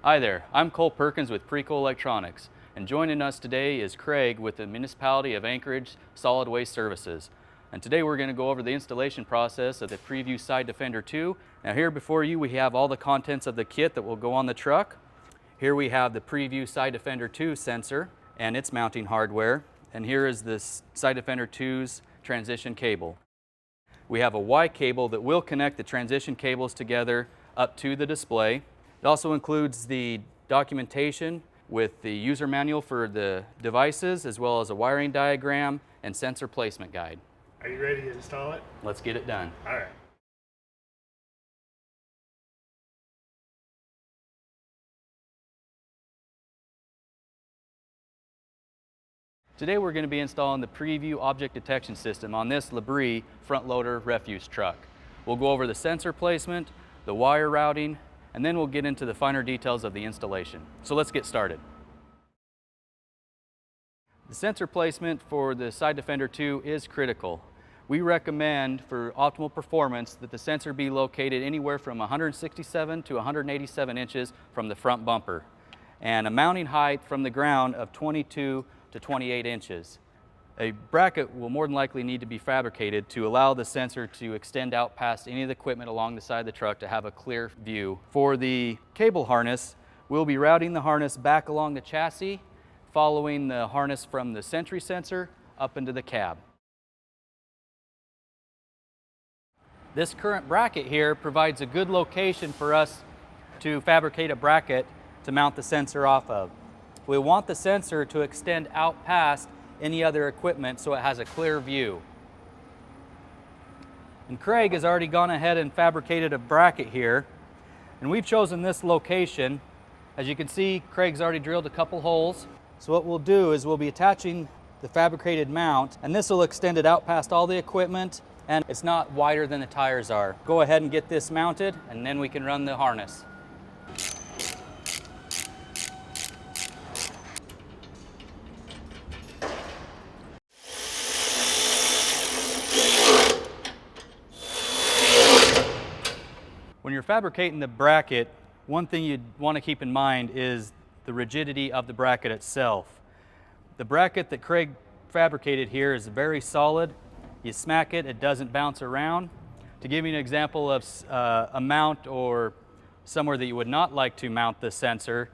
Hi there, I'm Cole Perkins with PRECO Electronics, and joining us today is Craig with the Municipality of Anchorage Solid Waste Services. And today we're going to go over the installation process of the PreView Side Defender 2. Now here before you we have all the contents of the kit that will go on the truck. Here we have the PreView Side Defender 2 sensor and its mounting hardware. And here is this Side Defender 2's transition cable. We have a Y cable that will connect the transition cables together up to the display. It also includes the documentation with the user manual for the devices, as well as a wiring diagram and sensor placement guide. Are you ready to install it? Let's get it done. All right. Today we're going to be installing the PreView object detection system on this Labrie front loader refuse truck. We'll go over the sensor placement, the wire routing, and then we'll get into the finer details of the installation. So let's get started. The sensor placement for the Side Defender 2 is critical. We recommend for optimal performance that the sensor be located anywhere from 167 to 187 inches from the front bumper, and a mounting height from the ground of 22 to 28 inches. A bracket will more than likely need to be fabricated to allow the sensor to extend out past any of the equipment along the side of the truck to have a clear view. For the cable harness, we'll be routing the harness back along the chassis, following the harness from the Sentry sensor up into the cab. This current bracket here provides a good location for us to fabricate a bracket to mount the sensor off of. We want the sensor to extend out past any other equipment so it has a clear view. And Craig has already gone ahead and fabricated a bracket here, and we've chosen this location. As you can see, Craig's already drilled a couple holes. So what we'll do is we'll be attaching the fabricated mount, and this will extend it out past all the equipment, and it's not wider than the tires are. Go ahead and get this mounted, and then we can run the harness. When you're fabricating the bracket, one thing you'd want to keep in mind is the rigidity of the bracket itself. The bracket that Craig fabricated here is very solid. You smack it, it doesn't bounce around. To give you an example of a mount or somewhere that you would not like to mount the sensor,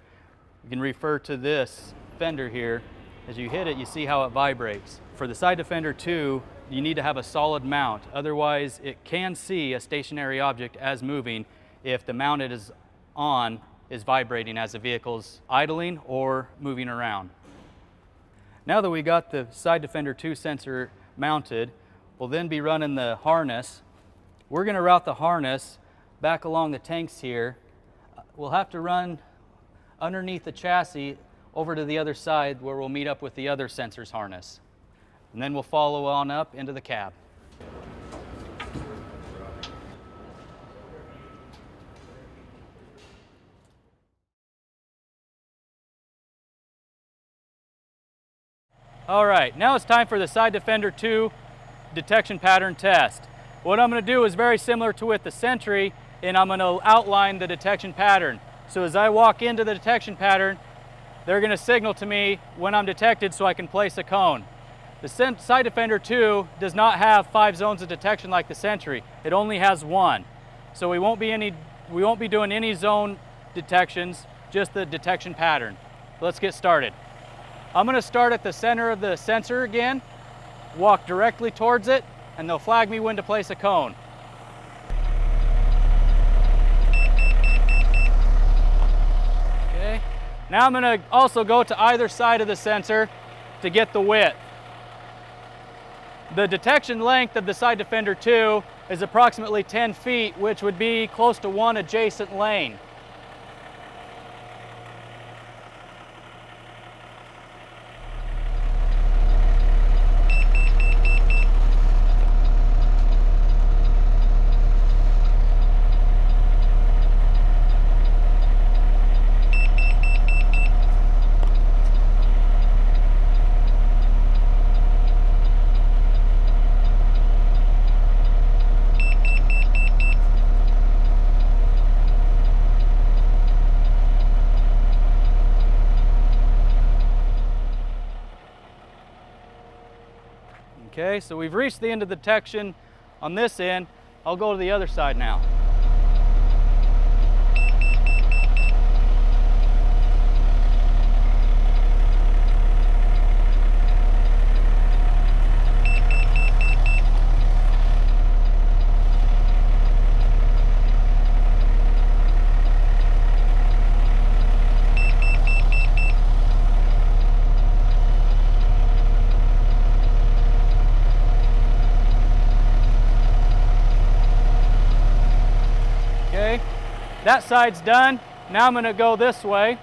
you can refer to this fender here. As you hit it, you see how it vibrates. For the Side Defender 2, you need to have a solid mount. Otherwise, it can see a stationary object as moving if the mount it is on is vibrating as the vehicle's idling or moving around. Now that we got the Side Defender 2 sensor mounted, we'll then be running the harness. We're going to route the harness back along the tanks here. We'll have to run underneath the chassis over to the other side where we'll meet up with the other sensor's harness. And then we'll follow on up into the cab. All right, now it's time for the Side Defender 2 detection pattern test. What I'm going to do is very similar to with the Sentry, and I'm going to outline the detection pattern. So as I walk into the detection pattern, they're going to signal to me when I'm detected so I can place a cone. The Side Defender 2 does not have 5 zones of detection like the Sentry. It only has 1. So we won't be doing any zone detections, just the detection pattern. Let's get started. I'm going to start at the center of the sensor again, walk directly towards it, and they'll flag me when to place a cone. Okay. Now I'm going to also go to either side of the sensor to get the width. The detection length of the Side Defender 2 is approximately 10 feet, which would be close to one adjacent lane. Okay, so we've reached the end of the detection on this end. I'll go to the other side now. Okay, that side's done. Now I'm going to go this way.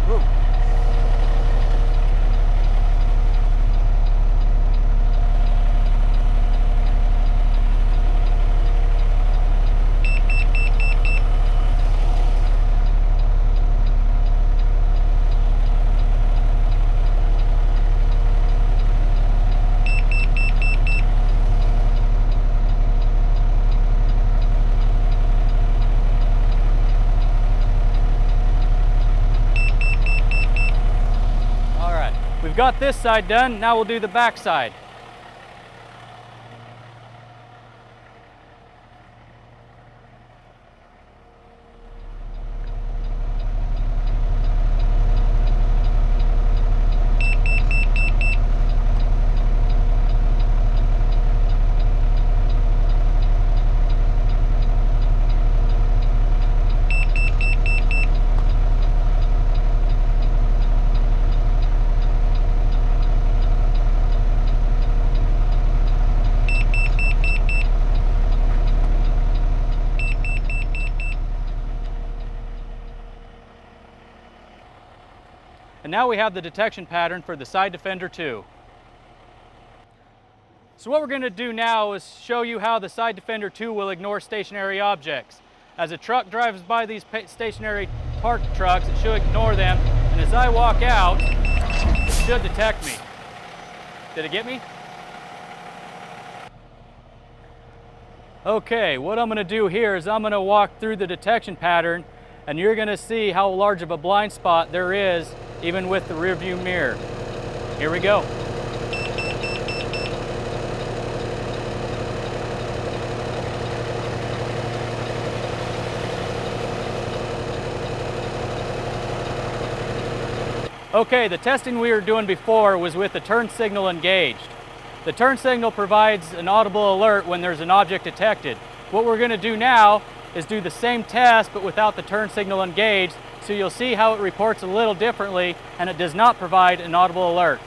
Woo. We've got this side done, now we'll do the back side. And now we have the detection pattern for the side defender 2. So what we're going to do now is show you how the side defender 2 will ignore stationary objects. As a truck drives by these stationary parked trucks, it should ignore them, and as I walk out, it should detect me. Did it get me? Okay, what I'm going to do here is I'm going to walk through the detection pattern, and you're going to see how large of a blind spot there is even with the rear view mirror. Here we go. Okay, the testing we were doing before was with the turn signal engaged. The turn signal provides an audible alert when there's an object detected. What we're going to do now is do the same test but without the turn signal engaged, so you'll see how it reports a little differently and it does not provide an audible alert.